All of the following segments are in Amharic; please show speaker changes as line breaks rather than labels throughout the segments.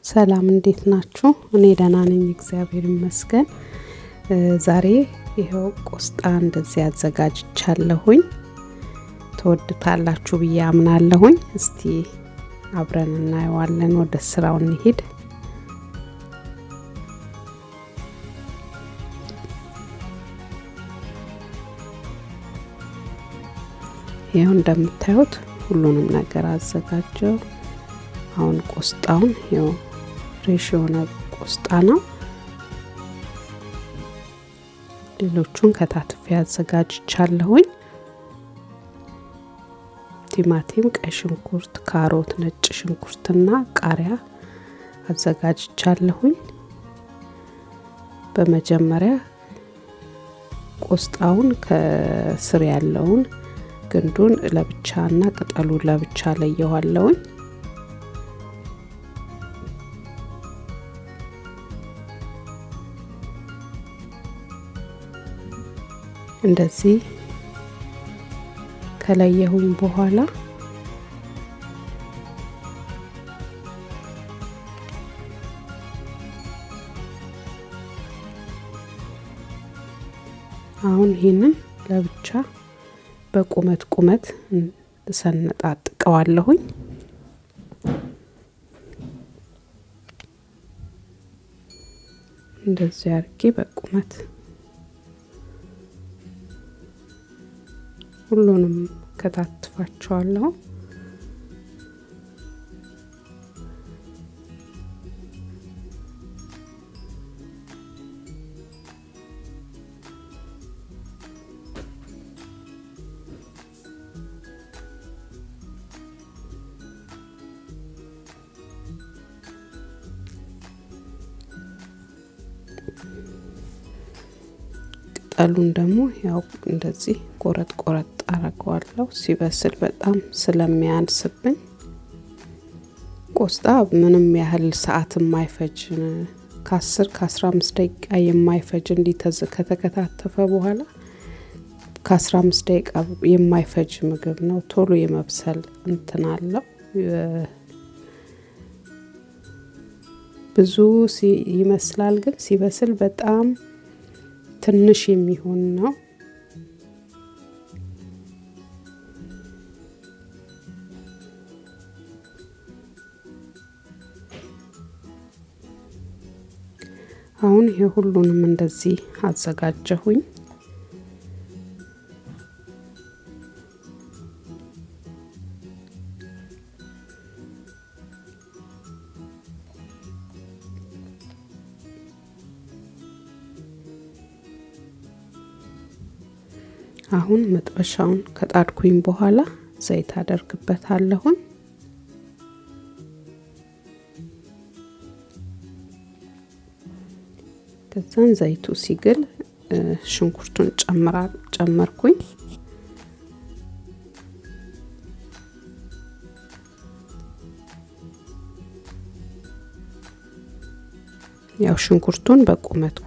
ሰላም እንዴት ናችሁ? እኔ ደህና ነኝ እግዚአብሔር ይመስገን። ዛሬ ይሄው ቆስጣ እንደዚህ አዘጋጅቻለሁኝ። ተወድታላችሁ ብዬ አምናለሁኝ። እስቲ አብረን እናየዋለን። ወደ ስራው እንሂድ። ይሄው እንደምታዩት ሁሉንም ነገር አዘጋጀው። አሁን ቆስጣውን ይሄው ፍሬሽ የሆነ ቆስጣ ነው። ሌሎቹን ከታትፌ አዘጋጅቻለሁኝ። ቲማቲም፣ ቀይ ሽንኩርት፣ ካሮት፣ ነጭ ሽንኩርትና ቃሪያ አዘጋጅቻለሁኝ። በመጀመሪያ ቆስጣውን ከስር ያለውን ግንዱን ለብቻና ቅጠሉን ለብቻ ለየዋለሁኝ። እንደዚህ ከለየሁኝ በኋላ አሁን ይሄንን ለብቻ በቁመት ሰነጣጥቀዋለሁኝ። እንደዚህ አርጌ በቁመት ሁሉንም ከታትፋቸዋለሁ። ቅጠሉን ደግሞ ያው እንደዚህ ቆረጥ አረጋለሁ። ሲበስል በጣም ስለሚያንስብኝ ቆስጣ ምንም ያህል ሰዓት የማይፈጅ ከ10-15 ደቂቃ የማይፈጅ ከተከታተፈ በኋላ ከ15 ደቂቃ የማይፈጅ ምግብ ነው። ቶሎ የመብሰል እንትን አለው። ብዙ ይመስላል ግን ሲበስል በጣም ትንሽ የሚሆን ነው። አሁን ይሄ ሁሉንም እንደዚህ አዘጋጀሁኝ። አሁን መጥበሻውን ከጣድኩኝ በኋላ ዘይት አደርግበታለሁ። ከዛን ዘይቱ ሲግል ሽንኩርቱን ጨመርኩኝ። ያው ሽንኩርቱን በቁመቱ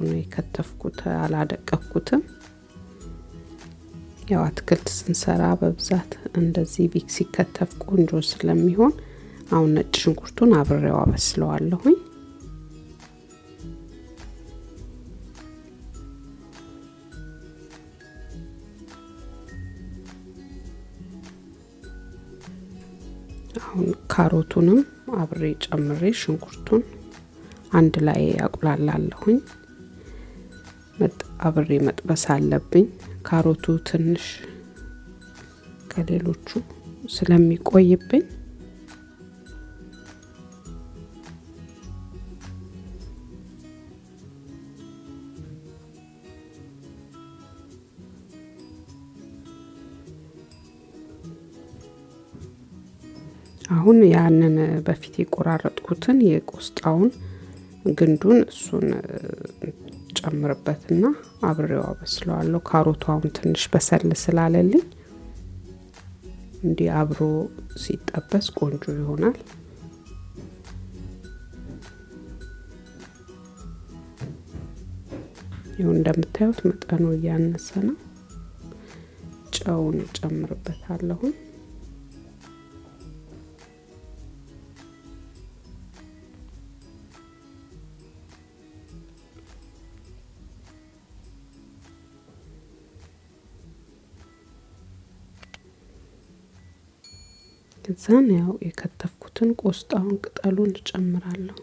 ነው የከተፍኩት፣ አላደቀኩትም። ያው አትክልት ስንሰራ በብዛት እንደዚህ ቢክስ ሲከተፍ ቆንጆ ስለሚሆን አሁን ነጭ ሽንኩርቱን አብሬው አበስለዋለሁኝ። አሁን ካሮቱንም አብሬ ጨምሬ ሽንኩርቱን አንድ ላይ ያቁላላለሁኝ። አብሬ መጥበስ አለብኝ። ካሮቱ ትንሽ ከሌሎቹ ስለሚቆይብኝ አሁን ያንን በፊት የቆራረጥኩትን የቆስጣውን ግንዱን እሱን ጨምርበትና አብሬው አበስለዋለሁ። ካሮቱ አሁን ትንሽ በሰል ስላለልኝ እንዲህ አብሮ ሲጠበስ ቆንጆ ይሆናል። ይሁን እንደምታዩት መጠኑ ያነሰ ነው። ጨውን ጨምርበታለሁ። ከዛን ያው የከተፍኩትን ቆስጣውን ቅጠሉን ጨምራለሁ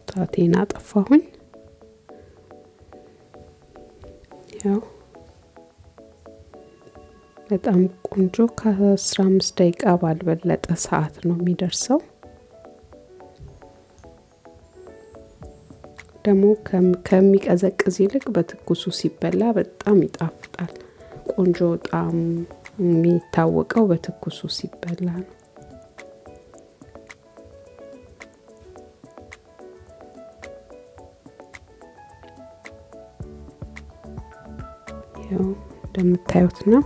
ታቴና አጠፋሁኝ ያው በጣም ቆንጆ ከ15 ደቂቃ ባልበለጠ ሰዓት ነው የሚደርሰው ደሞ ከሚቀዘቅዝ ይልቅ በትኩሱ ሲበላ በጣም ይጣፍጣል ቆንጆ ጣም የሚታወቀው በትኩሱ ሲበላ ነው ያው እንደምታዩት ነው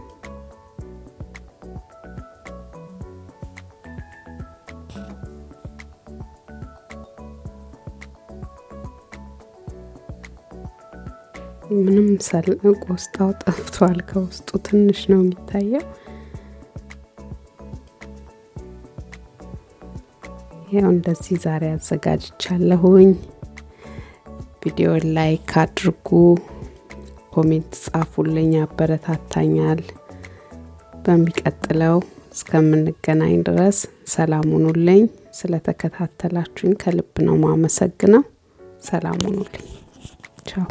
ምንም ቆስጣው ጠፍቷል ከውስጡ ትንሽ ነው የሚታየው ያው እንደዚህ ዛሬ አዘጋጅቻለሁኝ ቪዲዮ ላይክ አድርጉ ኮሜንት ጻፉልኝ አበረታታኛል በሚቀጥለው እስከምንገናኝ ድረስ ሰላም ሁኑልኝ ስለተከታተላችሁኝ ከልብ ነው ማመሰግነው ሰላም ሁኑልኝ ቻው